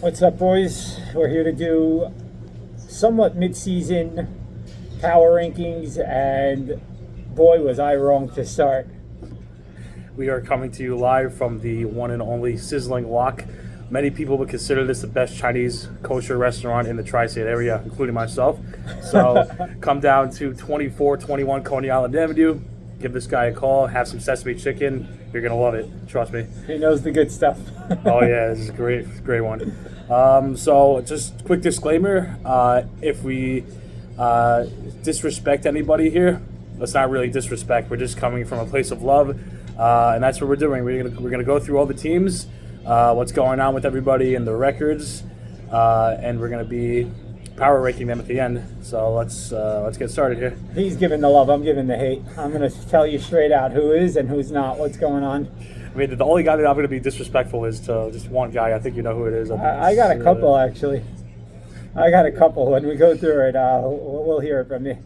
What's up, boys? We're here to do somewhat mid-season power rankings, and boy, was I wrong to start. We are coming to you live from the one and only Sizzling Wok. Many people would consider this the best Chinese kosher restaurant in the tri-state area, including myself. So come down to 2421 Coney Island Avenue. Give this guy a call. Have some sesame chicken. You're going to love it. Trust me. He knows the good stuff. Oh, yeah. This is a great one. So just quick disclaimer. If we disrespect anybody here, that's not really disrespect. We're just coming from a place of love. And that's what we're doing. We're gonna go through all the teams, what's going on with everybody and the records, and we're gonna be power ranking them at the end. So let's get started here. He's giving the love, I'm giving the hate. I'm going to tell you straight out who is and who's not, what's going on. I mean, the only guy that I'm gonna be disrespectful is to just one guy. I think you know who it is. I got a couple, actually. I got a couple. When we go through it, we'll hear it from me.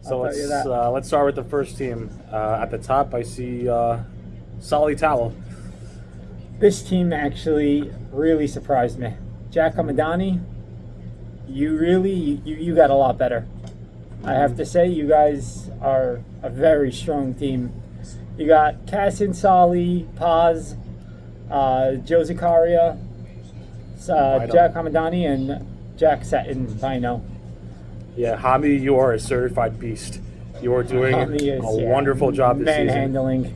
So let's start with the first team. At the top, I see Solly Towel. This team actually really surprised me. Jack Amadani, you got a lot better. I have to say, you guys are a very strong team. You got Cassin, Solly, Paz, Joe Zakaria, Jack Amadani, and Jack Sutton, Bino. Yeah, Hami, you are a certified beast. You are doing a wonderful job this season. Manhandling.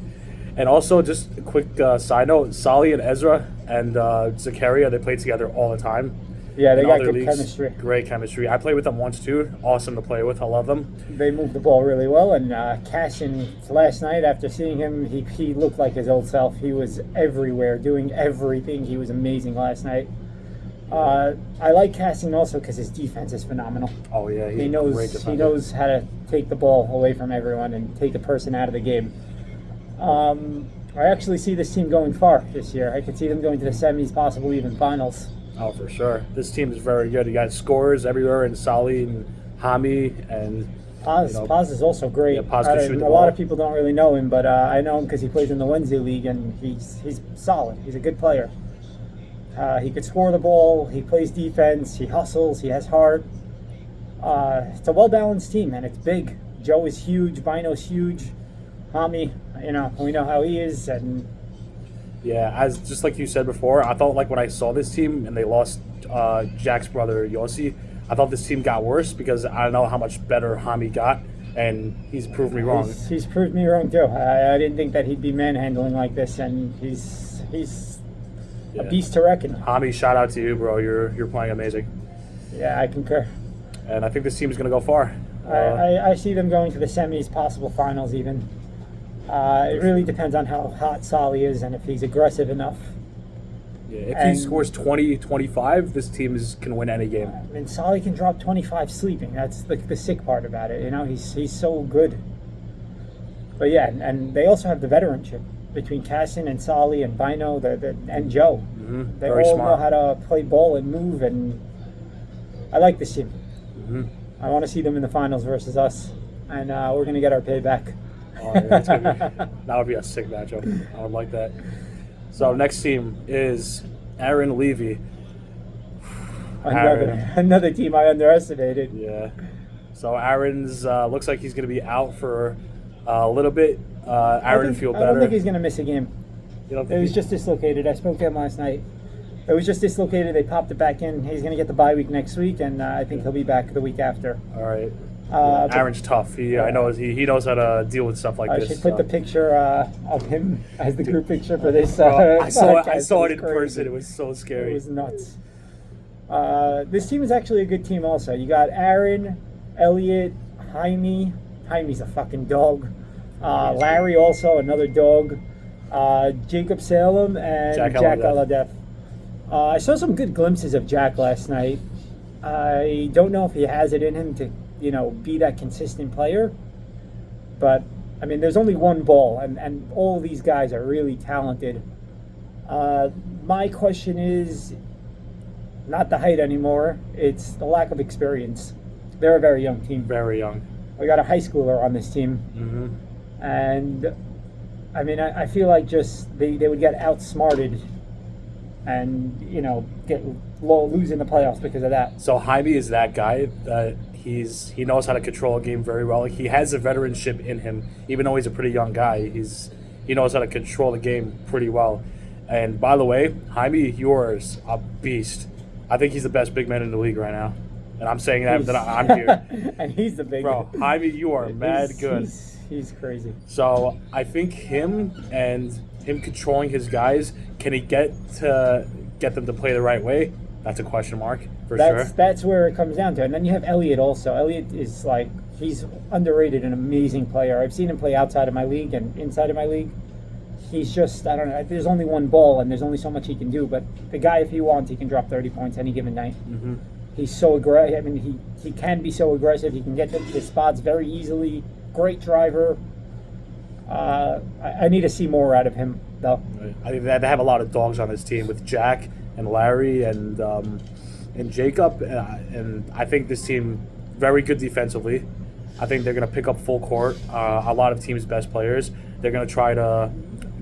And also, just a quick side note, Solly and Ezra and Zakaria, they play together all the time. Yeah, they in got other good chemistry. Great chemistry. I played with them once, too. Awesome to play with. I love them. They move the ball really well. And Cashin, last night, after seeing him, he looked like his old self. He was everywhere, doing everything. He was amazing last night. I like Cassin also because his defense is phenomenal. Oh, yeah. He knows how to take the ball away from everyone and take a person out of the game. I actually see this team going far this year. I could see them going to the semis, possibly even finals. Oh, for sure. This team is very good. You got scorers everywhere in Solly and Hami and Paz is also great. Yeah, Paz can shoot the a ball. lot of people don't really know him, but I know him because he plays in the Wednesday League, and he's solid. He's a good player. He could score the ball. He plays defense. He hustles. He has heart. It's a well-balanced team, and it's big. Joe is huge. Bino's huge. Hami, we know how he is, and yeah, as just like you said before, I thought like when I saw this team and they lost Jack's brother Yossi, I thought this team got worse because I don't know how much better Hami got, and he's proved me wrong. He's proved me wrong too. I didn't think that he'd be manhandling like this, and he's a beast to reckon. Hami, shout out to you, bro. You're playing amazing. Yeah, I concur. And I think this team is going to go far. I see them going to the semis, possible finals even. It really depends on how hot Solly is and if he's aggressive enough. Yeah, if he scores 20, 25, this team can win any game. I mean, Solly can drop 25 sleeping. That's the sick part about it. He's so good. But yeah, and they also have the veteranship between Cassin and Solly and Bino and Joe. Mm-hmm. They all know how to play ball and move, and I like this team. Mm-hmm. I want to see them in the finals versus us, and we're going to get our payback. Oh, yeah, that would be a sick matchup. I would like that. So next team is Aaron Levy. Another team I underestimated. Yeah. So Aaron's looks like he's going to be out for a little bit. Aaron feel better. I don't think he's going to miss a game. It was just dislocated. I spoke to him last night. It was just dislocated. They popped it back in. He's going to get the bye week next week, and I think he'll be back the week after. All right. Aaron's tough. I know he knows how to deal with stuff like this. I should put the picture of him as the group picture for this. I saw it in person. It was so scary. It was nuts. This team is actually a good team also. You got Aaron, Elliot, Jaime. Jaime's a fucking dog. Larry also, another dog. Jacob Salem and Jack Aladef. I saw some good glimpses of Jack last night. I don't know if he has it in him to be that consistent player. But, I mean, there's only one ball, and all these guys are really talented. My question is not the height anymore. It's the lack of experience. They're a very young team. Very young. We got a high schooler on this team. Mm-hmm. And, I mean, I feel like just they would get outsmarted and lose in the playoffs because of that. So Jaime is that guy that he knows how to control a game very well. Like, he has a veteranship in him, even though he's a pretty young guy. He knows how to control the game pretty well. And by the way, Jaime, yours a beast. I think he's the best big man in the league right now. And I'm saying that I'm here. And he's the big Bro, Jaime, you are mad good. He's crazy. So I think him controlling his guys, can he get them to play the right way? That's a question mark for sure. That's where it comes down to. And then you have Elliott also. Elliott is like, he's underrated, an amazing player. I've seen him play outside of my league and inside of my league. He's just, I don't know, there's only one ball and there's only so much he can do. But the guy, if he wants, he can drop 30 points any given night. Mm-hmm. He's so aggressive. I mean, he can be so aggressive. He can get to his spots very easily. Great driver. I need to see more out of him, though. I think they have a lot of dogs on this team with Jack and Larry and Jacob. And I think this team, very good defensively. I think they're going to pick up full court. A lot of teams' best players. They're going to try to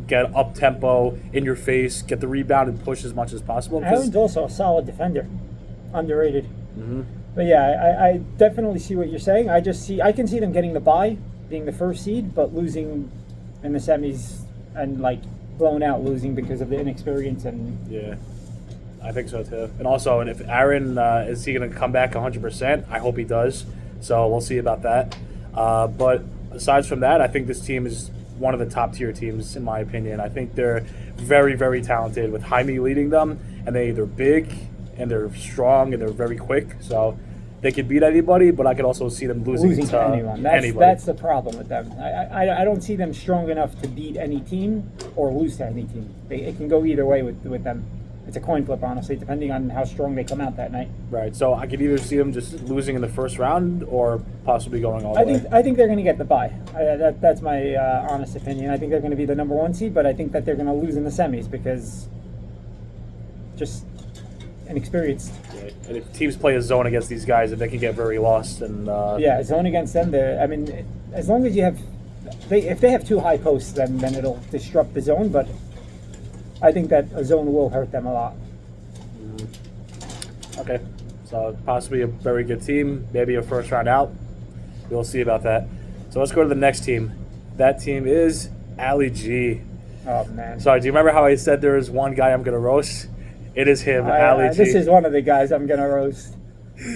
get up tempo, in your face, get the rebound and push as much as possible. Aaron's also a solid defender. Underrated. Mm-hmm. But yeah, I definitely see what you're saying. I can see them getting the bye, being the first seed, but losing in the semis and like blown out, losing because of the inexperience and yeah, I think so too. And also, if Aaron is he going to come back 100%? I hope he does. So we'll see about that. But aside from that, I think this team is one of the top tier teams in my opinion. I think they're very, very talented with Jaime leading them, and they're big and they're strong and they're very quick. So they could beat anybody, but I could also see them losing to anyone. That's the problem with them. I don't see them strong enough to beat any team or lose to any team. It can go either way with them. It's a coin flip, honestly, depending on how strong they come out that night. Right. So I could either see them just losing in the first round or possibly going all the way. I think they're going to get the bye. That's my honest opinion. I think they're going to be the number one seed, but I think that they're going to lose in the semis because just inexperienced. Right. And if teams play a zone against these guys, if they can get very lost and zone against them. I mean, as long as you have, if they have too high posts, then it'll disrupt the zone. But I think that a zone will hurt them a lot. Okay, so possibly a very good team, maybe a first round out. We'll see about that. So let's go to the next team. That team is Ali G. Oh man! Sorry, do you remember how I said there is one guy I'm gonna roast? It is him, Ali G. This is one of the guys I'm gonna roast.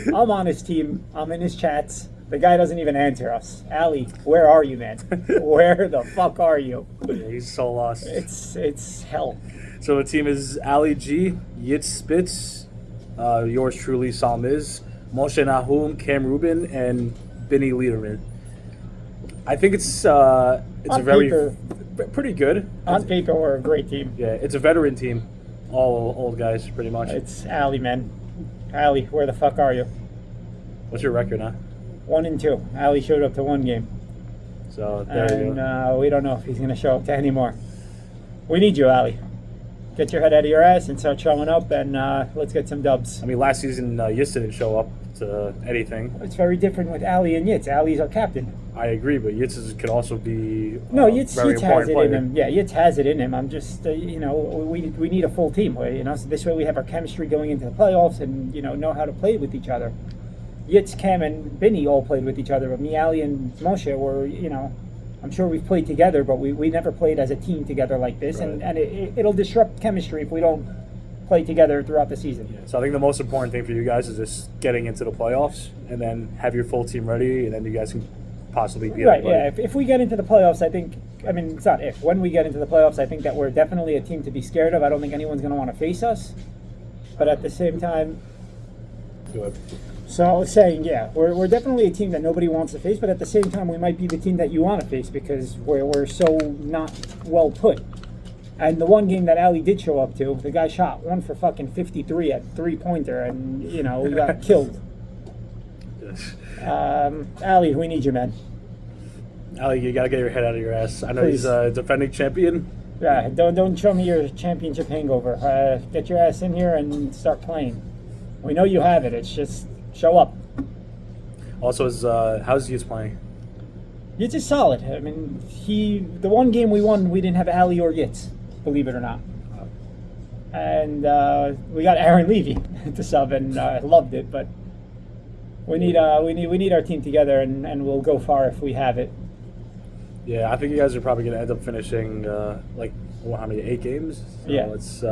I'm on his team. I'm in his chats. The guy doesn't even answer us. Ali, where are you, man? Where the fuck are you? Yeah, he's so lost. It's hell. So the team is Ali G, Yitz Spitz, yours truly, Salmiz, Moshe Nahum, Cam Rubin, and Benny Liederman. I think it's a pretty good. On paper, we're a great team. Yeah, it's a veteran team. All old guys, pretty much. It's Ali, man. Ali, where the fuck are you? What's your record, huh? 1-2. Ali showed up to one game. So there you go. We don't know if he's going to show up to any more. We need you, Ali. Get your head out of your ass and start showing up, and let's get some dubs. I mean, last season, Yitz didn't show up to anything. It's very different with Ali and Yitz. Ali's our captain. I agree, but Yitz could also be Yitz very has important it player. in him. Yeah, Yitz has it in him. I'm just, we need a full team. So this way we have our chemistry going into the playoffs and, know how to play with each other. Yitz, Cam, and Benny all played with each other, but me, Ali, and Moshe were, I'm sure we've played together, but we never played as a team together like this, right. and it'll disrupt chemistry if we don't play together throughout the season. Yeah. So I think the most important thing for you guys is just getting into the playoffs and then have your full team ready, and then you guys can possibly beat right, everybody. Yeah. If we get into the playoffs, it's not if. When we get into the playoffs, I think that we're definitely a team to be scared of. I don't think anyone's going to want to face us, but at the same time... Good. So I was saying, yeah, we're definitely a team that nobody wants to face, but at the same time, we might be the team that you want to face because we're so not well put. And the one game that Ali did show up to, the guy shot 1 for fucking 53 at 3-pointer, and we got killed. Yes. Ali, we need you, man. Ali, you gotta get your head out of your ass. I know Please. he's a defending champion. Yeah, don't show me your championship hangover. Get your ass in here and start playing. We know you have it. It's just show up. Also, how's Yitz playing? Yitz is solid. I mean, the one game we won, we didn't have Ali or Yitz, believe it or not. and we got Aaron Levy to sub, and I loved it. But we need our team together, and we'll go far if we have it. Yeah, I think you guys are probably going to end up finishing how many? 8 games. So Yeah. it's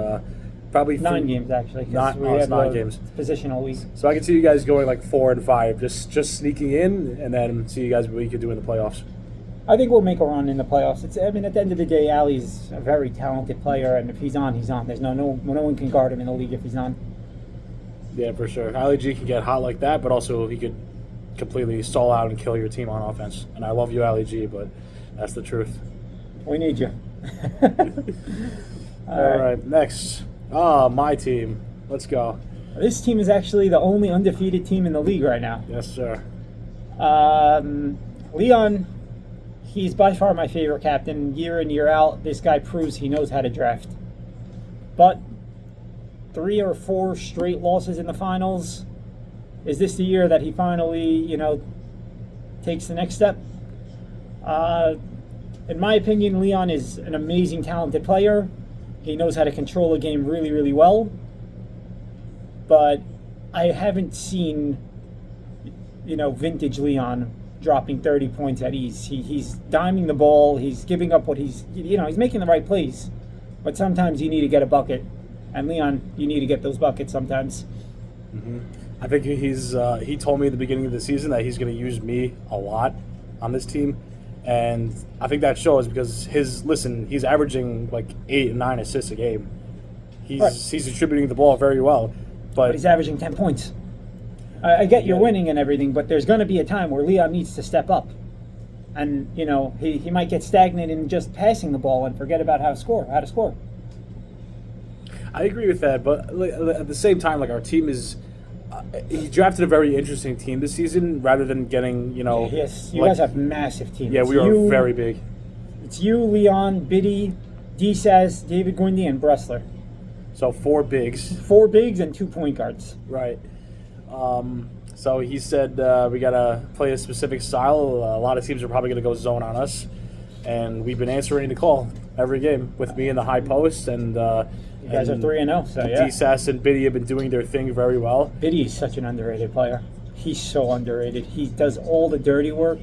probably 9 games actually. 'Cause it's 9 a games. Positional league. So I can see you guys going like 4 and 5, just sneaking in, and then see you guys what you could do in the playoffs. I think we'll make a run in the playoffs. At the end of the day, Ali's a very talented player, and if he's on, he's on. There's no one can guard him in the league if he's on. Yeah, for sure. Ali G can get hot like that, but also he could completely stall out and kill your team on offense. And I love you, Ali G, but that's the truth. We need you. All right, next. My team. Let's go. This team is actually the only undefeated team in the league right now. Yes, sir. Leon, he's by far my favorite captain. Year in, year out, this guy proves he knows how to draft. But 3 or 4 straight losses in the finals. Is this the year that he finally, takes the next step? In my opinion, Leon is an amazing, talented player. He knows how to control a game really, really well. But I haven't seen, vintage Leon dropping 30 points at ease. He's diming the ball. He's giving up what he's making the right plays. But sometimes you need to get a bucket. And Leon, you need to get those buckets sometimes. Mm-hmm. I think he told me at the beginning of the season that he's going to use me a lot on this team. And I think that shows because he's averaging like 8 and 9 assists a game. He's distributing the ball very well. But he's averaging 10 points. I get you're winning and everything, but there's going to be a time where Leon needs to step up. And, he might get stagnant in just passing the ball and forget about how to score. I agree with that, but at the same time, like our team is, he drafted a very interesting team this season rather than getting, Yes, you guys have massive teams. Yeah, we are very big. It's you, Leon, Biddy, DSAS, David Gwindy, and Bressler. So 4 bigs. 4 bigs and 2 point guards. Right. So he said we got to play a specific style. A lot of teams are probably going to go zone on us. And we've been answering the call every game with me in the high post. And you guys are 3-0, so yeah. DSAS and Biddy have been doing their thing very well. Biddy is such an underrated player. He's so underrated. He does all the dirty work.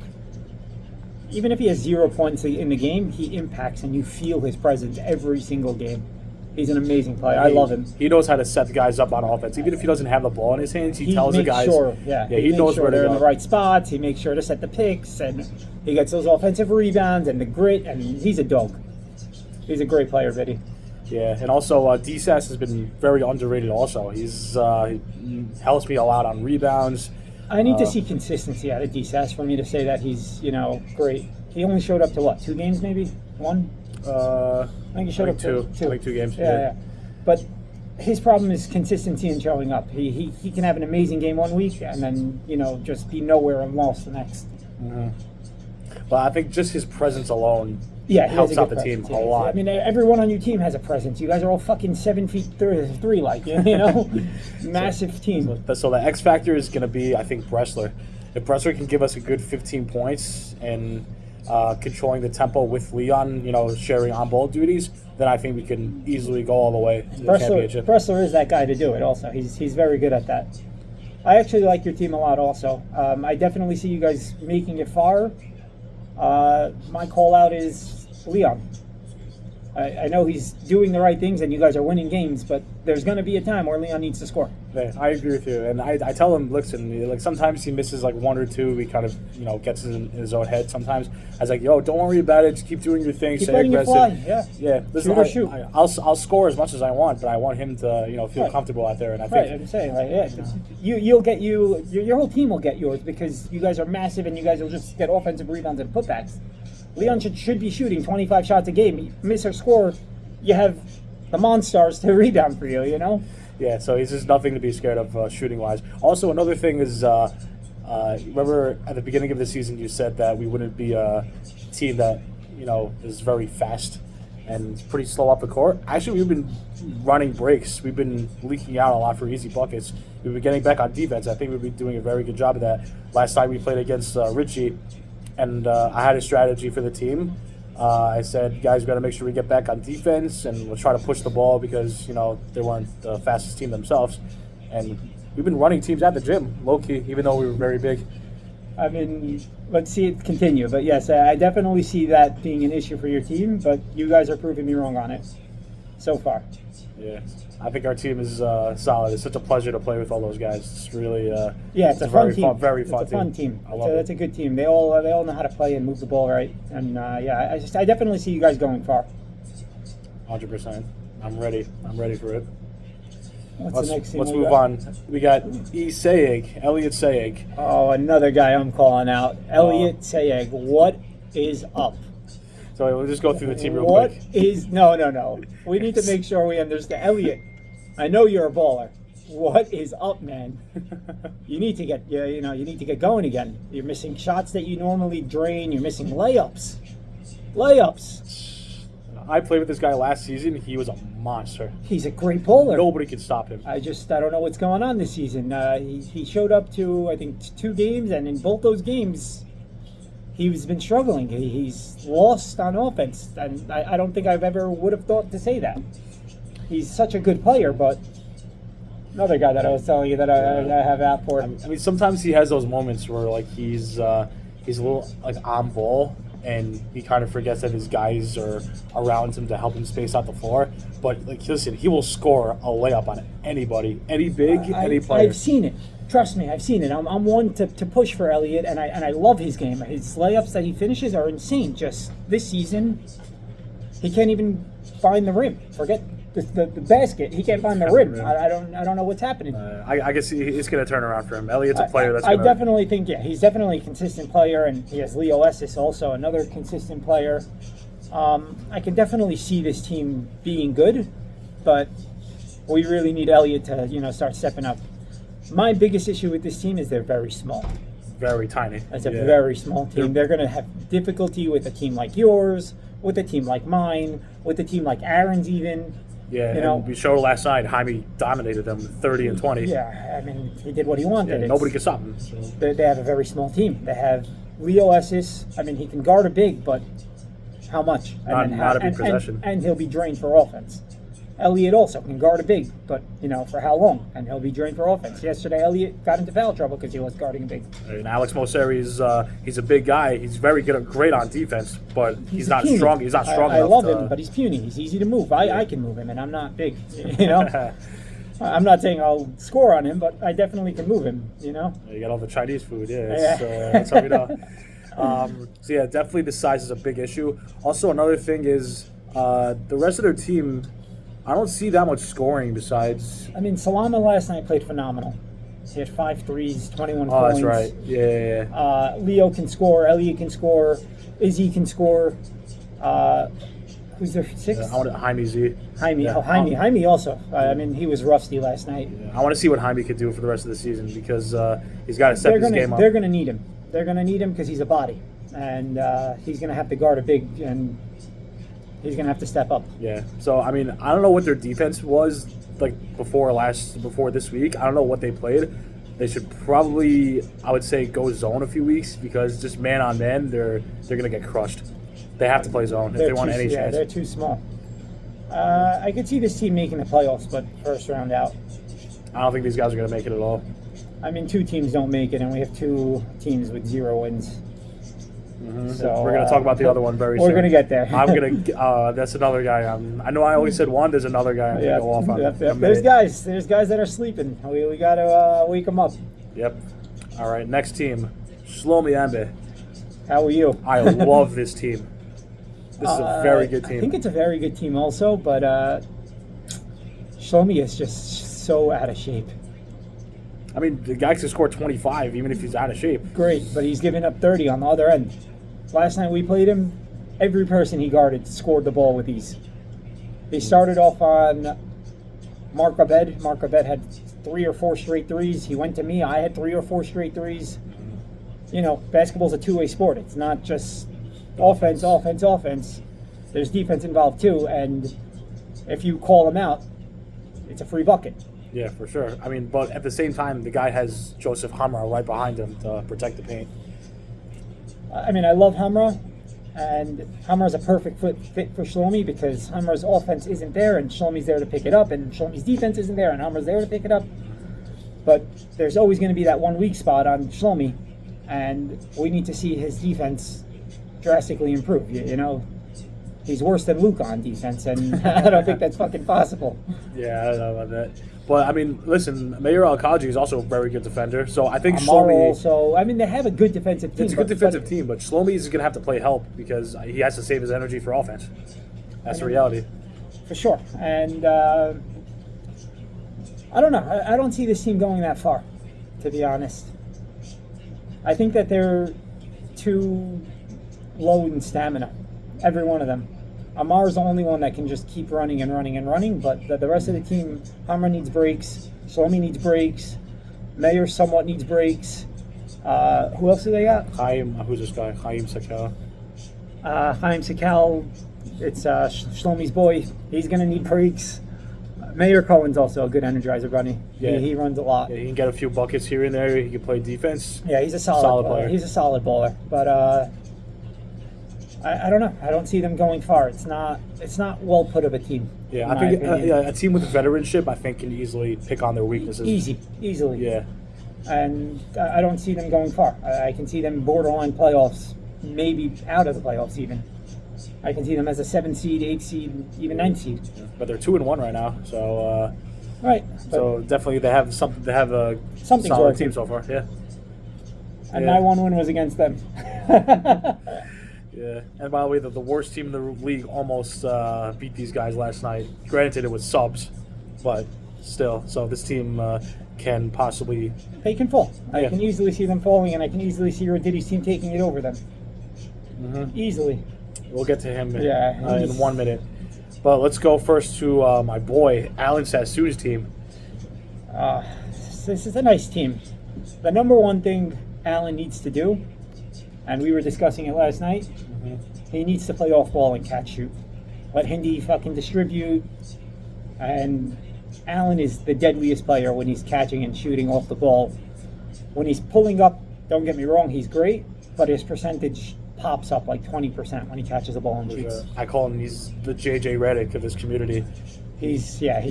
Even if he has 0 points in the game, he impacts and you feel his presence every single game. He's an amazing player. I love him. He knows how to set the guys up on offense. Even if he doesn't have the ball in his hands, he tells the guys. He knows where they're to go. in the right spots. He makes sure to set the picks, and he gets those offensive rebounds and the grit, and he's a dog. He's a great player, Biddy. Yeah, and also DSAS has been very underrated also. He helps me a lot on rebounds. I need to see consistency out of DSAS for me to say that he's, great. He only showed up to what, 2 games maybe? 1? I think he showed up to 2. Like 2 games. Yeah. But his problem is consistency and showing up. He can have an amazing game one week and then, just be nowhere and lost the next. Mm-hmm. But I think just his presence alone helps out the team a lot. I mean, everyone on your team has a presence. You guys are all fucking 7 feet 3, like, massive team. So the X factor is going to be, I think, Bressler. If Bressler can give us a good 15 points and controlling the tempo with Leon, sharing on-ball duties, then I think we can easily go all the way to the championship. Bressler is that guy to do it also. He's very good at that. I actually like your team a lot also. I definitely see you guys making it far. My call-out is Leon. I know he's doing the right things and you guys are winning games, but there's going to be a time where Leon needs to score. Yeah, I agree with you. And I tell him, listen, like sometimes he misses like 1 or 2. He kind of, gets in his own head sometimes. I was like, yo, don't worry about it. Just keep doing your thing. Keep Stay letting aggressive. It fly. Yeah. Listen, shoot. I'll score as much as I want, but I want him to, feel comfortable out there. And I think I'm saying, you'll get your whole team will get yours because you guys are massive and you guys will just get offensive rebounds and putbacks. Leon should be shooting 25 shots a game. You miss or score, you have the Monstars to rebound for you, Yeah, so he's just nothing to be scared of shooting-wise. Also, another thing is, remember at the beginning of the season you said that we wouldn't be a team that, is very fast and pretty slow up the court. Actually, we've been running breaks. We've been leaking out a lot for easy buckets. We've been getting back on defense. I think we've been doing a very good job of that. Last time we played against Richie, and I had a strategy for the team I said, guys, we got to make sure we get back on defense, and we'll try to push the ball because, they weren't the fastest team themselves. And we've been running teams at the gym, low-key, even though we were very big. I mean, let's see it continue. But yes, I definitely see that being an issue for your team, but you guys are proving me wrong on it so far. Yeah, I think our team is solid. It's such a pleasure to play with all those guys. It's really it's a fun team. Very fun It's a fun team. I love That's a good team. They all know how to play and move the ball right. And I definitely see you guys going far. 100%. I'm ready. I'm ready for it. What's the next team? Let's we move got? on. We got Elliot Sayeg. Oh, another guy I'm calling out. Elliot Sayeg. What is up? So we'll just go through the team real What quick. is no? We need to make sure we understand. Elliot, I know you're a baller. What is up, man? You need to get you need to get going again. You're missing shots that you normally drain. You're missing layups. I played with this guy last season. He was a monster. He's a great bowler. Nobody could stop him. I don't know what's going on this season. He showed up to, I think, 2 games, and in both those games, he's been struggling. He's lost on offense, and I don't think I've ever would have thought to say that. He's such a good player, but another guy that I was telling you that I have out for. I mean, sometimes he has those moments where like he's a little like on ball, and he kind of forgets that his guys are around him to help him space out the floor. But like, listen, he will score a layup on anybody, any big, any player. I've seen it. Trust me, I've seen it. I'm one to push for Elliott, and I love his game. His layups that he finishes are insane. Just this season, he can't even find the rim. Forget the basket. He can't find the rim. I don't know what's happening. I guess it's going to turn around for him. Elliott's a player that's. I definitely think he's definitely a consistent player, and he has Leo Essis also, another consistent player. I can definitely see this team being good, but we really need Elliott to start stepping up. My biggest issue with this team is they're very small. Very tiny. It's a very small team. They're going to have difficulty with a team like yours, with a team like mine, with a team like Aaron's even. Yeah, and we showed last night, Jaime dominated them 30 and 20. Yeah, I mean, he did what he wanted. Yeah, nobody could stop him. So. They have a very small team. They have Leo Essis. I mean, he can guard a big, but how much? Not a big possession. And he'll be drained for offense. Elliott also can guard a big, but, for how long? And he'll be drained for offense. Yesterday, Elliott got into foul trouble because he was guarding a big. And Alex Mosseri he's a big guy. He's very great on defense, but he's not puny. strong. He's not strong I enough. love him, but he's puny. He's easy to move. I can move him, and I'm not big. I'm not saying I'll score on him, but I definitely can move him. You got all the Chinese food. That's how we know. So yeah, definitely the size is a big issue. Also, another thing is the rest of their team. I don't see that much scoring besides. I mean, Salama last night played phenomenal. He had 5 threes, 21 points. Oh, that's right. Yeah. Leo can score. Elliott can score. Izzy can score. Who's their 6th? I want Jaime Z. Jaime. Yeah. Jaime also. I mean, he was rusty last night. Yeah. I want to see what Jaime could do for the rest of the season because he's got to step his game up. They're going to need him. They're going to need him because he's a body. And he's going to have to guard a big, and he's going to have to step up. Yeah. So, I mean, I don't know what their defense was like before this week. I don't know what they played. They should probably, I would say, go zone a few weeks because just man on man, they're going to get crushed. They have to play zone if they want any chance. Yeah, they're too small. I could see this team making the playoffs, but first round out. I don't think these guys are going to make it at all. I mean, 2 teams don't make it, and we have 2 teams with 0 wins. Mm-hmm. So, we're going to talk about the other one very soon. We're going to get there. I'm going to. That's another guy. I know I only said one. There's another guy I'm going to go off on. There's guys that are sleeping. We got to wake them up. Yep. All right. Next team, Shlomi Ambe. How are you? I love this team. This is a very good team. I think it's a very good team also, but Shlomi is just so out of shape. I mean, the guy can score 25 even if he's out of shape. Great, but he's giving up 30 on the other end. Last night we played him, every person he guarded scored the ball with ease. They started off on Mark Abed. Mark Abed had 3 or 4 straight threes. He went to me. I had 3 or 4 straight threes. Basketball's a two-way sport. It's not just offense. There's defense involved too, and if you call him out, it's a free bucket. Yeah, for sure. I mean, but at the same time, the guy has Joseph Hamra right behind him to protect the paint. I mean, I love Hamra, And Hamar's a perfect fit for Shlomi because Hamar's offense isn't there and Shlomi's there to pick it up, and Shlomi's defense isn't there and Hamar's there to pick it up. But there's always going to be that one weak spot on Shlomi, and we need to see his defense drastically improve. You know, he's worse than Luke on defense, and I don't think that's fucking possible. Yeah, I don't know about that. But, I mean, listen, Mayor Al-Kaji is also a very good defender. So I think Amar Shlomi... also, I mean, they have a good defensive team. It's a good defensive team, but Shlomi is going to have to play help because he has to save his energy for offense. That's the reality. For sure. And I don't know. I don't see this team going that far, to be honest. I think that they're too low in stamina, every one of them. Amar's the only one that can just keep running and running and running, but the rest of the team, Hamar needs breaks, Shlomi needs breaks, Mayor somewhat needs breaks. Who else do they got? Who's this guy? Chaim Sakala. Chaim Sakal, it's Shlomi's boy. He's going to need breaks. Mayor Cohen's also a good energizer bunny. Yeah. He runs a lot. Yeah, he can get a few buckets here and there. He can play defense. Yeah, he's a solid player. He's a solid bowler, but I don't know. I don't see them going far. It's not well put of a team. Yeah, I think a team with veteranship, I think, can easily pick on their weaknesses. Easily. Yeah. And I don't see them going far. I can see them borderline playoffs, maybe out of the playoffs even. I can see them as a 7 seed, 8 seed, even 9 seed. But they're 2-1 right now, so right. So definitely they have something. They have a something's solid working. team so far. Yeah. And my one win was against them. Yeah, and by the way, the worst team in the league almost beat these guys last night. Granted, it was subs, but still. So this team can possibly... They can fall. Yeah. I can easily see them falling, and I can easily see Roditti's team taking it over them. Mm-hmm. Easily. We'll get to him in 1 minute. But let's go first to my boy, Alan Sassoon's team. This is a nice team. The number one thing Alan needs to do, and we were discussing it last night, he needs to play off ball and catch shoot. Let Hindi fucking distribute. And Allen is the deadliest player when he's catching and shooting off the ball. When he's pulling up, don't get me wrong, he's great, but his percentage pops up like 20% when he catches the ball and shoots. I call him, he's the JJ Redick of this community. He's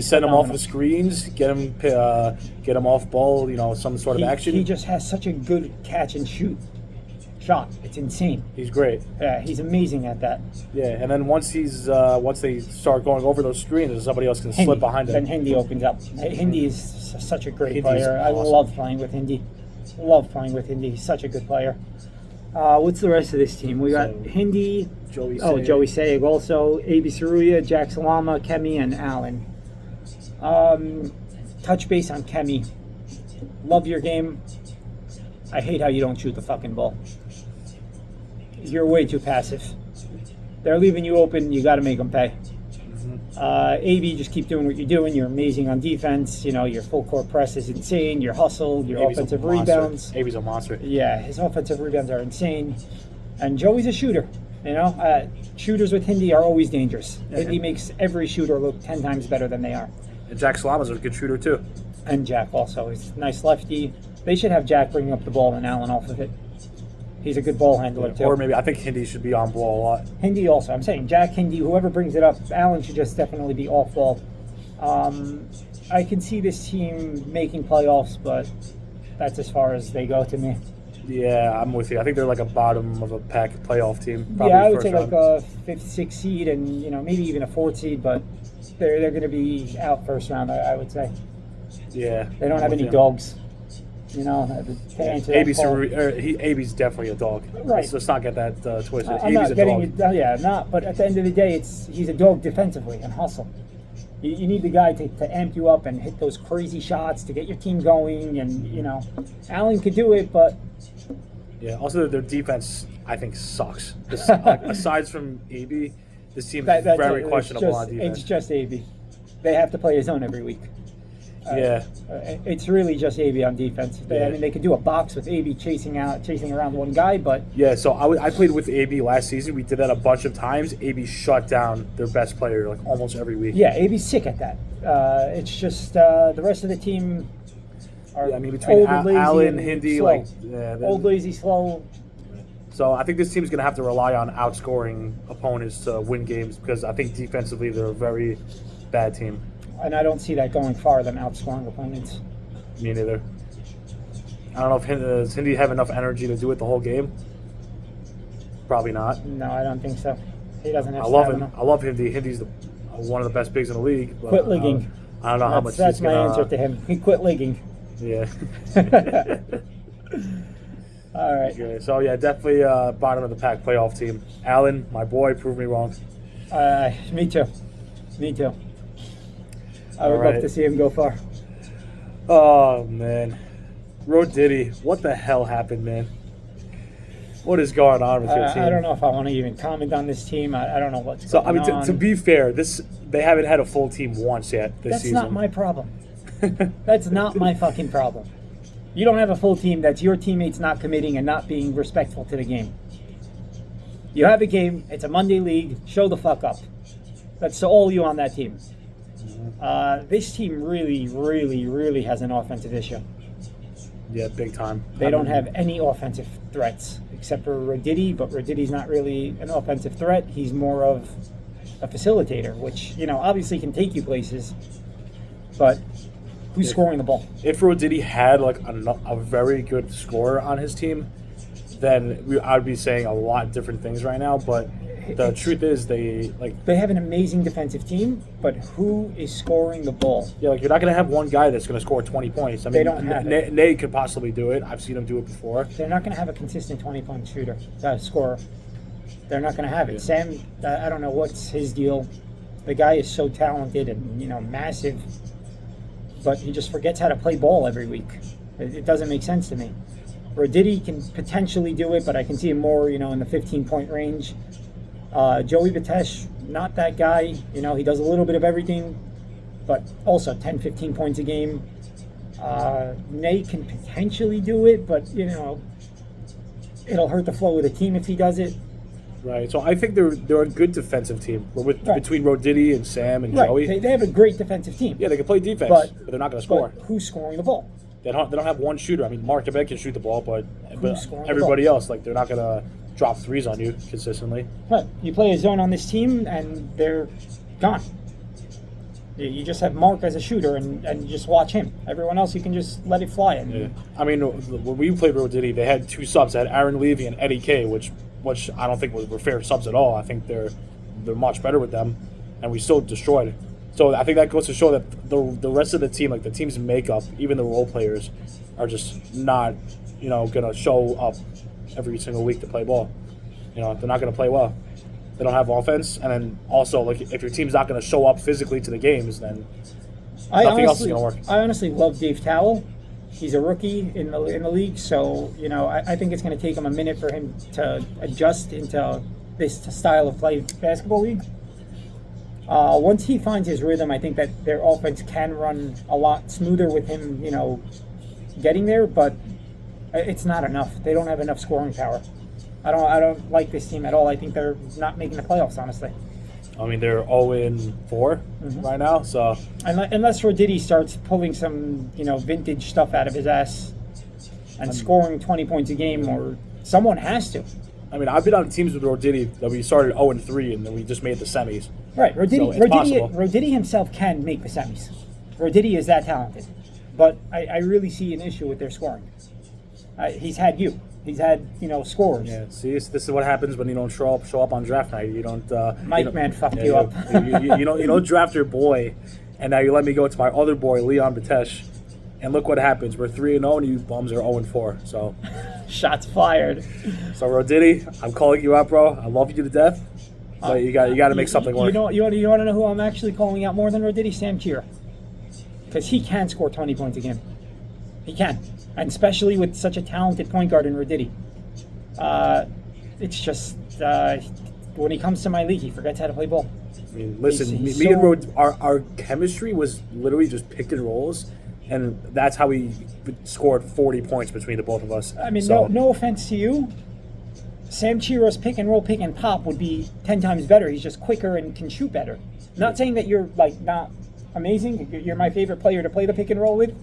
send him off the screens, get him off ball, some sort of action. He just has such a good catch and shoot shot. It's insane. He's great. Yeah, he's amazing at that. Yeah, and then once they start going over those screens, somebody else can slip behind him. Then Hindi opens up. Hindi is such a great Hindi's player. awesome. I love playing with Hindi. He's such a good player. What's the rest of this team? We got Hindi. Joey Sayegh. Joey Sayegh also. A.B. Saruya, Jack Salama, Kemi, and Allen. Touch base on Kemi. Love your game. I hate how you don't shoot the fucking ball. You're way too passive. They're leaving you open. You got to make them pay. AB, just keep doing what you're doing. You're amazing on defense. Your full court press is insane. Your hustle, your AB's offensive a monster. rebounds. AB's a monster. Yeah, his offensive rebounds are insane. And Joey's a shooter. Shooters with Hindi are always dangerous. Yeah. Hindi makes every shooter look 10 times better than they are. And Jack Salama's a good shooter too. And Jack also. He's a nice lefty. They should have Jack bringing up the ball and Allen off of it. He's a good ball handler too. Or maybe I think Hindi should be on ball a lot. Hindi also. I'm saying Jack, Hindi, whoever brings it up, Allen should just definitely be off ball. I can see this team making playoffs, but that's as far as they go to me. Yeah, I'm with you. I think they're like a bottom of a pack playoff team. Probably Yeah, I would first say round. like a 5th, 6th seed, and maybe even a 4th seed, but they're going to be out first round. I would say Yeah, they don't I'm have with any you. dogs. To answer that AB's, call. AB's definitely a dog. Right. Let's not get that twisted. I'm AB's not a getting dog. it. Yeah, not. But at the end of the day, he's a dog defensively and hustle. You need the guy to amp you up and hit those crazy shots to get your team going. And Allen could do it, but Yeah. Also, their defense, I think, sucks. Aside from AB, this team is very questionable on defense. It's just AB. They have to play his own every week. Yeah. It's really just AB on defense. Yeah. I mean, they could do a box with AB chasing around one guy, but Yeah, so I played with AB last season. We did that a bunch of times. AB shut down their best player like almost every week. yeah, AB's sick at that. It's just the rest of the team are Yeah, I mean, between old, lazy, Allen, and Hindi, slow. like... Yeah, Old, lazy, slow. So I think this team's going to have to rely on outscoring opponents to win games because I think defensively they're a very bad team. And I don't see that going far, them outscoring opponents. Me neither. I don't know if does Hindi have enough energy to do it the whole game. Probably not. No, I don't think so. He doesn't have I love him. stamina. I love Hindi. Hindi's one of the best bigs in the league. But Quit ligging. I don't know how much That's he's my gonna, answer to him. He quit ligging. Yeah. All right. Okay, so yeah, definitely bottom of the pack playoff team. Allen, my boy, proved me wrong. Me too. Me too. I would Alright. love to see him go far. Oh man, Roditi, what the hell happened, man? What is going on with your team? I don't know if I want to even comment on this team. I don't know what's So going I mean, on. to be fair, they haven't had a full team once yet this That's season. not my problem. That's not my fucking problem. You don't have a full team. That's your teammates not committing and not being respectful to the game. You have a game. It's a Monday league. Show the fuck up. That's to all you on that team. This team really, really, really has an offensive issue. Yeah, big time. They don't have any offensive threats except for Roditi, but Roditi's not really an offensive threat. He's more of a facilitator, which, obviously can take you places, but who's scoring the ball? If Roditi had like a very good scorer on his team, then I'd be saying a lot different things right now. But the truth is, they have an amazing defensive team, but who is scoring the ball? Yeah, you're not going to have one guy that's going to score 20 points. I mean, They don't have it. Nate could possibly do it. I've seen him do it before. They're not going to have a consistent 20-point shooter, scorer. They're not going to have it. Yeah. Sam, I don't know what's his deal. The guy is so talented and massive, but he just forgets how to play ball every week. It doesn't make sense to me. Roditi can potentially do it, but I can see him more, in the 15-point range. Joey Batesh, not that guy. He does a little bit of everything, but also 10, 15 points a game. Nate can potentially do it, but, it'll hurt the flow of the team if he does it. Right. So I think they're a good defensive team. Between Roditi and Sam and Right. Joey. They have a great defensive team. Yeah, they can play defense, But- but they're not going to score. But who's scoring the ball? They don't have one shooter. I mean, Mark Quebec can shoot the ball, but scoring the everybody ball? else, they're not going to drop threes on you consistently. Right. You play a zone on this team, and they're gone. You just have Mark as a shooter, and you just watch him. Everyone else, you can just let it fly. And Yeah. I mean, when we played Roditi, they had two subs. They had Aaron Levy and Eddie K, which I don't think were fair subs at all. I think they're much better with them, and we still destroyed it. So I think that goes to show that the rest of the team, the team's makeup, even the role players, are just not, going to show up every single week to play ball. They're not going to play well. They don't have offense, and then also, if your team's not going to show up physically to the games, then nothing else is going to work. I honestly love Dave Towell. He's a rookie in the league, so I think it's going to take him a minute for him to adjust into this style of play basketball league. Once he finds his rhythm, I think that their offense can run a lot smoother with him, getting there. But it's not enough. They don't have enough scoring power. I don't like this team at all. I think they're not making the playoffs, honestly. I mean, they're 0-4 right now, so Unless Roditi starts pulling some, vintage stuff out of his ass and scoring 20 points a game, or someone has to. I mean, I've been on teams with Roditi that we started 0-3 and then we just made the semis. Right, So it's possible. Roditi himself can make the semis. Roditi is that talented, but I really see an issue with their scoring. He's had scores. Yeah, see, this is what happens when you don't show up on draft night. You don't. Man fucked you up. you don't draft your boy, and now you let me go to my other boy, Leon Batesh, and look what happens. We're 3-0, and you bums are 0-4. So, Shots fired. so Roditi, I'm calling you out, bro. I love you to death, but you got to make something work. You want to know who I'm actually calling out more than Roditi? Sam Chira, because he can score 20 points a game. He can. And especially with such a talented point guard in Roditi. It's just, when he comes to my league, he forgets how to play ball. I mean, listen, He's me so- and Rod, our chemistry was literally just pick and rolls, and that's how we scored 40 points between the both of us. I mean, So- no offense to you. Sam Chira's pick and roll, pick and pop would be 10 times better. He's just quicker and can shoot better. Not saying that you're, not amazing. You're my favorite player to play the pick and roll with.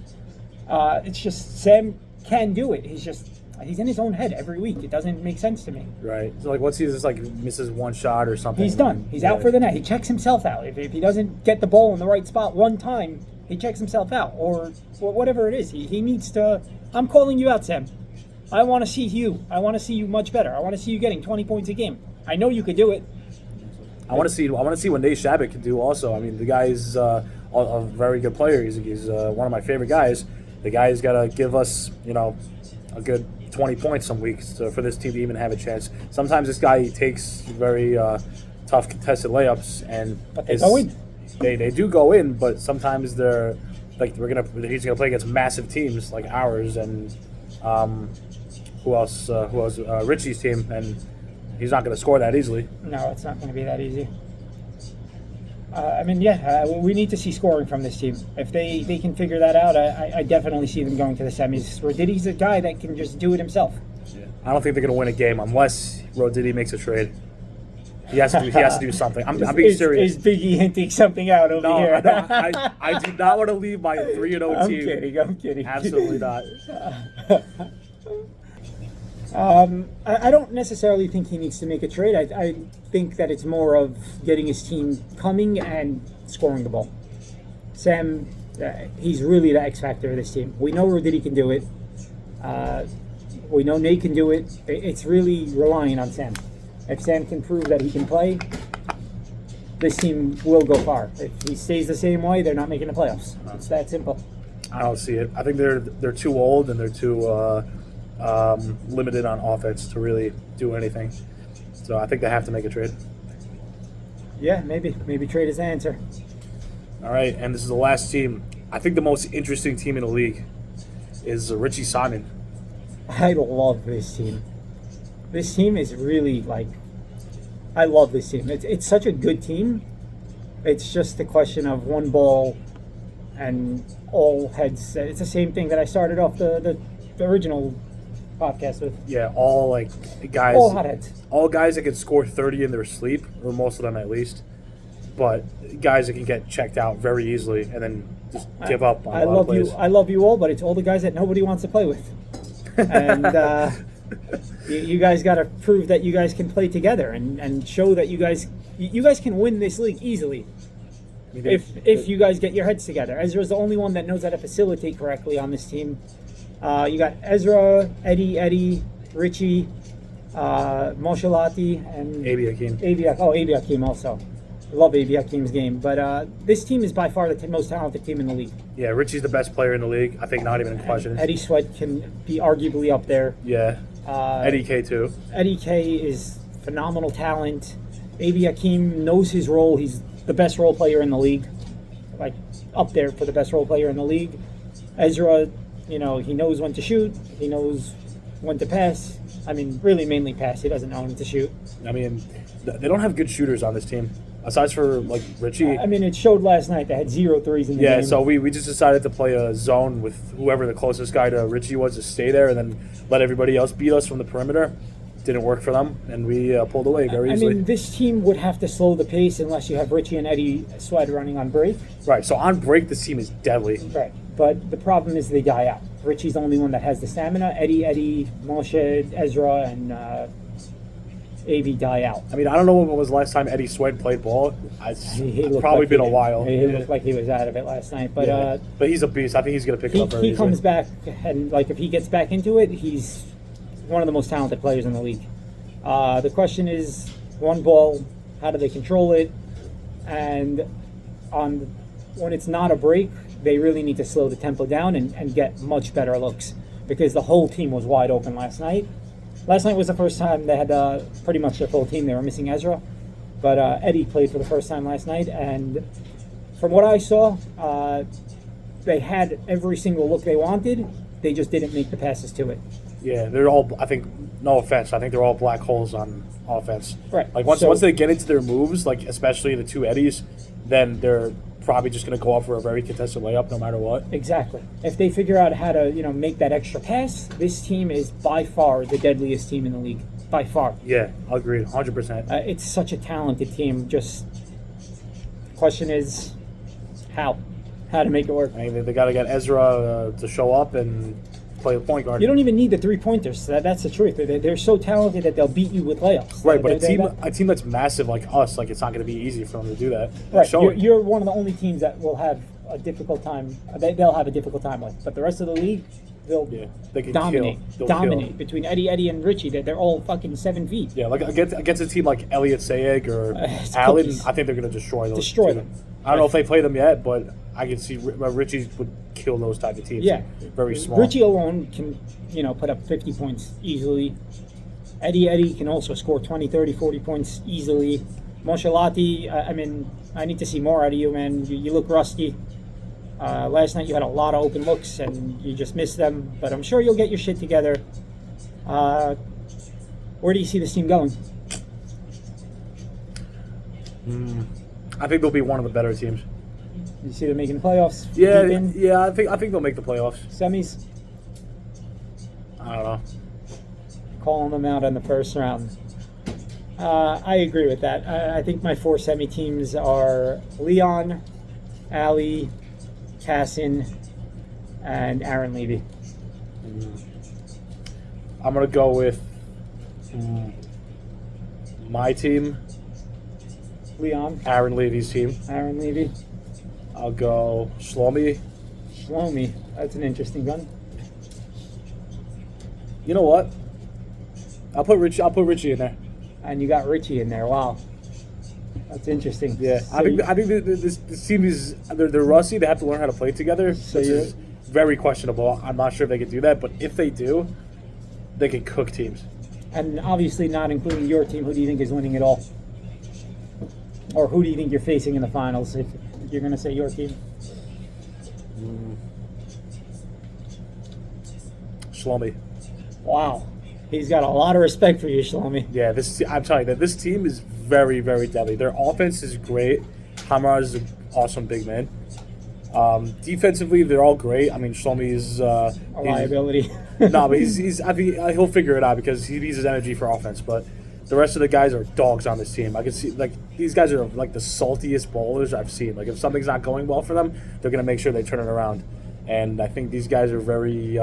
It's just Sam can do it. He's just He's in his own head every week. It doesn't make sense to me. Right. So like, once he just like misses one shot or something, He's done. He's out for the night. He checks himself out. If he doesn't get the ball in the right spot one time, he checks himself out, or whatever it is. He needs to. I'm calling you out, Sam. I want to see you. I want to see you much better. I want to see you getting 20 points a game. I know you could do it. I want to see what Nate Shabbat can do. Also, I mean, the guy is a very good player. He's one of my favorite guys. The guy's got to give us, a good 20 points some weeks for this team to even have a chance. Sometimes this guy takes very tough contested layups, but they go in. They do go in, but sometimes they're like he's gonna play against massive teams like ours and who else? Richie's team, and he's not gonna score that easily. No, it's not going to be that easy. We need to see scoring from this team. If they can figure that out, I definitely see them going to the semis. Roditti's a guy that can just do it himself. Yeah. I don't think they're going to win a game unless Roditti makes a trade. He has to do something. I'm being serious. Is Biggie hinting something out over here? No, I do not want to leave my 3-0 team. I'm kidding. Absolutely not. I don't necessarily think he needs to make a trade. I think that it's more of getting his team coming and scoring the ball. Sam, he's really the X factor of this team. We know Roditti can do it. We know Nate can do it. It's really relying on Sam. If Sam can prove that he can play, this team will go far. If he stays the same way, they're not making the playoffs. It's that simple. I don't see it. I think they're too old and they're too limited on offense to really do anything. So I think they have to make a trade. Yeah, maybe trade is the answer. All right, and this is the last team. I think the most interesting team in the league is Richie Simon. I love this team. This team is really I love this team. It's such a good team. It's just a question of one ball and all heads. It's the same thing that I started off the original podcast with. Yeah, all guys. All hotheads. All guys that can score 30 in their sleep, or most of them at least. But guys that can get checked out very easily and then just give up on a lot of plays. I love you all, but it's all the guys that nobody wants to play with. And you guys got to prove that you guys can play together and show that you guys can win this league easily. If you guys get your heads together. Ezra's the only one that knows how to facilitate correctly on this team. You got Ezra, Eddie, Richie, Moshe Lati, and Abi Hakim. Abi Hakim also. I love Abi Hakim's game. But this team is by far the most talented team in the league. Yeah, Richie's the best player in the league. I think not even in question. Eddie Sweat can be arguably up there. Yeah. Eddie K too. Eddie K is phenomenal talent. Abi Hakim knows his role. He's the best role player in the league. Up there for the best role player in the league. Ezra, he knows when to shoot. He knows when to pass. I mean, really mainly pass. He doesn't know when to shoot. I mean, they don't have good shooters on this team. Aside for Richie. I mean, it showed last night. They had 0 threes in the game. Yeah, so we just decided to play a zone with whoever the closest guy to Richie was to stay there and then let everybody else beat us from the perimeter. Didn't work for them, and we pulled away very easily. I mean, this team would have to slow the pace unless you have Richie and Eddie Sweat running on break. Right, so on break, this team is deadly. Right, but the problem is they die out. Richie's the only one that has the stamina. Eddie, Moshe, Ezra, and AV die out. I mean, I don't know when was the last time Eddie Sweat played ball. It's probably been a while. He looked like he was out of it last night. But but he's a beast. I think he's going to pick it up very He easily. comes back, and if he gets back into it, he's one of the most talented players in the league. The question is, one ball, how do they control it? And when it's not a break, they really need to slow the tempo down and get much better looks, because the whole team was wide open last night. Last night was the first time they had pretty much their full team. They were missing Ezra, but Eddie played for the first time last night, and from what I saw, they had every single look they wanted. They just didn't make the passes to it. Yeah, they're all, I think, no offense, I think they're all black holes on offense. Right. Once they get into their moves, especially the two Eddies, then they're probably just going to go up for a very contested layup no matter what. Exactly. If they figure out how to, make that extra pass, this team is by far the deadliest team in the league. By far. Yeah, agreed, 100%. It's such a talented team. Just question is how to make it work. I mean, they got to get Ezra to show up and play the point guard. You don't even need the 3-pointers. That's the truth. They're so talented that they'll beat you with layups. Right, but They're- a team that's massive like us, like it's not going to be easy for them to do that. Right, Show it. you're one of the only teams that will have a difficult time. They'll have a difficult time with, but the rest of the league, they'll Yeah, they can dominate. kill. They'll Dominate kill. between Eddie, and Richie. They're all fucking 7 feet. Yeah, like against a team like Elliot Sayeg or It's Allen, cookies. I think they're going to destroy those. Destroy two. them. I don't know if they play them yet, but I can see Richie would kill those type of teams. Yeah, Very small. Richie alone can, put up 50 points easily. Eddie can also score 20, 30, 40 points easily. Moshalati, I need to see more out of you, man. You look rusty. Last night you had a lot of open looks and you just missed them, but I'm sure you'll get your shit together. Where do you see this team going? I think they'll be one of the better teams. You see them making the playoffs? Yeah, Deep in? yeah. I think they'll make the playoffs. Semis? I don't know. Calling them out in the first round. I agree with that. I think my 4 semi teams are Leon, Ali, Cassin, and Aaron Levy. I'm gonna go with my team, Leon, Aaron Levy's team. Aaron Levy, I'll go Shlomi. Shlomi. That's an interesting gun. You know what? I'll put Richie in there. And you got Richie in there. Wow. That's interesting. Yeah, So I think you- this team is they're rusty. They have to learn how to play together, which you- is very questionable. I'm not sure if they can do that, but if they do, they can cook teams. and obviously not including your team. Who do you think is winning it all? Or who do you think you're facing in the finals? If you're going to say your team. Shlomi. Wow. He's got a lot of respect for you, Shlomi. Yeah, I'm telling you that this team is very, very deadly. Their offense is great. Hamar is an awesome big man. Defensively, they're all great. I mean, Shlomi is A liability. no, but I think he'll figure it out because he needs his energy for offense. But the rest of the guys are dogs on this team. I can see these guys are like the saltiest bowlers I've seen. Like if something's not going well for them, they're gonna make sure they turn it around. And I think these guys are very.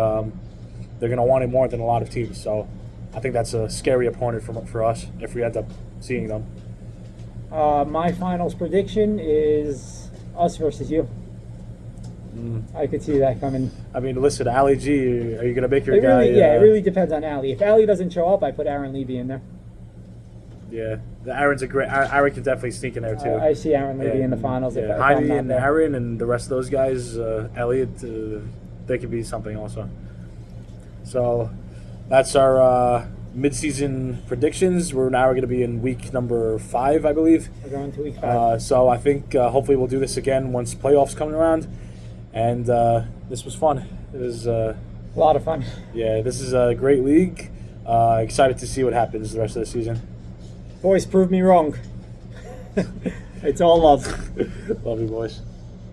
They're gonna want it more than a lot of teams. So I think that's a scary opponent for us if we end up seeing them. My finals prediction is us versus you. I could see that coming. I mean, listen, Ali G, are you gonna make your It guy? really, it really depends on Ali. If Ali doesn't show up, I put Aaron Levy in there. Yeah, Aaron's a great. Aaron can definitely sneak in there too. I see Aaron Levy in the finals. If I'm Jaime not and there. Aaron and the rest of those guys, Elliot, they could be something also. So that's our mid-season predictions. We're going to be in week number 5, I believe. We're going to week 5. So I think hopefully we'll do this again once playoffs coming around. And this was fun. It was A lot of fun. yeah. This is a great league. Excited to see what happens the rest of the season. Boys, prove me wrong. It's all love. Love you, boys.